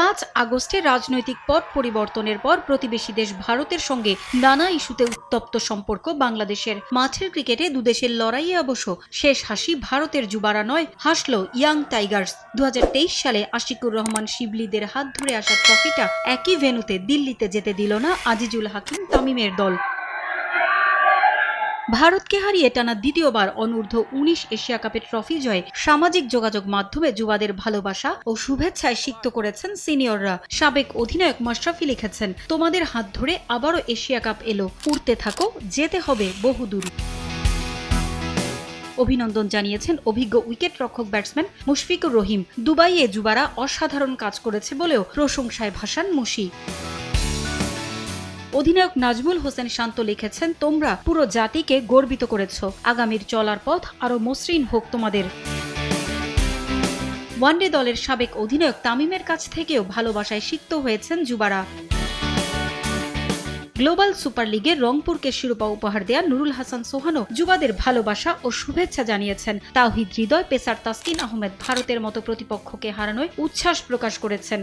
5 আগস্টে রাজনৈতিক পট পরিবর্তনের পর প্রতিবেশী দেশ ভারতের সঙ্গে নানা ইস্যুতে উত্তপ্ত সম্পর্ক বাংলাদেশের। মাঠের ক্রিকেটে দুদেশের লড়াইয়ে অবশ্য শেষ হাসি ভারতের যুবারা নয়, হাসল ইয়াং টাইগার্স। 2023 সালে আশিকুর রহমান শিবলিদের হাত ধরে আসা ট্রফিটা একই ভেন্যুতে দিল্লিতে যেতে দিল না আজিজুল হাকিম তামিমের দল। ভারতকে হারিয়ে টানা দ্বিতীয়বার অনূর্ধ্ব-19 এশিয়া কাপের ট্রফি জয়ে সামাজিক যোগাযোগ মাধ্যমে যুবাদের ভালোবাসা ও শুভেচ্ছায় সিক্ত করেছেন সিনিয়ররা। সাবেক অধিনায়ক মাশরাফি লিখেছেন, তোমাদের হাত ধরে আবারও এশিয়া কাপ এলো, উড়তে থাকো, যেতে হবে বহুদূর। অভিনন্দন জানিয়েছেন অভিজ্ঞ উইকেট রক্ষক ব্যাটসম্যান মুশফিকুর রহিম। দুবাইয়ে যুবারা অসাধারণ কাজ করেছে বলেও প্রশংসায় ভাসান মুশি। অধিনায়ক নাজমুল হোসেন শান্ত লিখেছেন, তোমরা পুরো জাতিকে গর্বিত করেছ, আগামীর চলার পথ আরো মসৃণ হোক তোমাদের। ওয়ানডে দলের সাবেক অধিনায়ক তামিমের কাছ থেকেও ভালোবাসায় সিক্ত হয়েছেন যুবারা। গ্লোবাল সুপার লিগে রংপুরকে শিরোপা উপহার দেয়া নুরুল হাসান সোহানও যুবাদের ভালোবাসা ও শুভেচ্ছা জানিয়েছেন। তাওহিদ হৃদয়, পেসার তাসকিন আহমেদ ভারতের মতো প্রতিপক্ষকে হারানোয় উচ্ছ্বাস প্রকাশ করেছেন।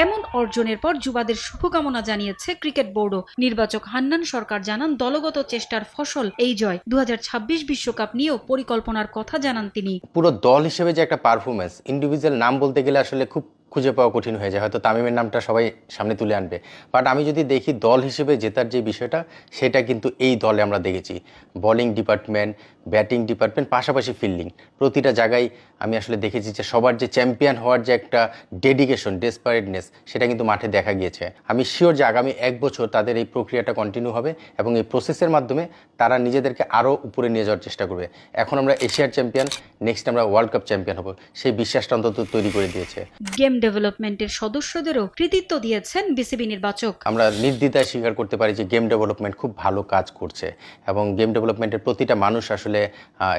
এমন অর্জনের পর যুবাদের শুভকামনা জানিয়েছে ক্রিকেট বোর্ডও। নির্বাচক হান্নান সরকার জানান, দলগত চেষ্টার ফসল এই জয়। 2026 বিশ্বকাপ নিয়েও পরিকল্পনার কথা জানান তিনি। পুরো দল হিসেবে যে একটা পারফরমেন্স, ইন্ডিভিজুয়াল নাম বলতে গেলে আসলে খুব খুঁজে পাওয়া কঠিন হয়ে যায়, হয়তো তামিমের নামটা সবাই সামনে তুলে আনবে, বাট আমি যদি দেখি দল হিসেবে জেতার যে বিষয়টা, সেটা কিন্তু এই দলে আমরা দেখেছি। বোলিং ডিপার্টমেন্ট, ব্যাটিং ডিপার্টমেন্ট, পাশাপাশি ফিল্ডিং, প্রতিটা জায়গায় আমি আসলে দেখেছি যে সবার যে চ্যাম্পিয়ন হওয়ার যে একটা ডেডিকেশন, ডেসপারেটনেস, সেটা কিন্তু মাঠে দেখা গিয়েছে। আমি শিওর যে আগামী 1 বছর তাদের এই প্রক্রিয়াটা কন্টিনিউ হবে এবং এই প্রসেসের মাধ্যমে তারা নিজেদেরকে আরও উপরে নিয়ে যাওয়ার চেষ্টা করবে। এখন আমরা এশিয়ার চ্যাম্পিয়ন, নেক্সট আমরা ওয়ার্ল্ড কাপ চ্যাম্পিয়ন হব, সেই বিশ্বাসটা অন্তত তৈরি করে দিয়েছে। গেম ডেভেলপমেন্টের সদস্যদেরও কৃতিত্ব দিয়েছেন বিসিবি নির্বাচক। আমরা নির্দ্বিধায় স্বীকার করতে পারি যে গেম ডেভেলপমেন্ট খুব ভালো কাজ করছে এবং গেম ডেভেলপমেন্টের প্রতিটা মানুষ আসলে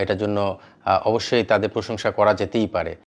এটার জন্য অবশ্যই তাদের প্রশংসা করা যেতেই পারে।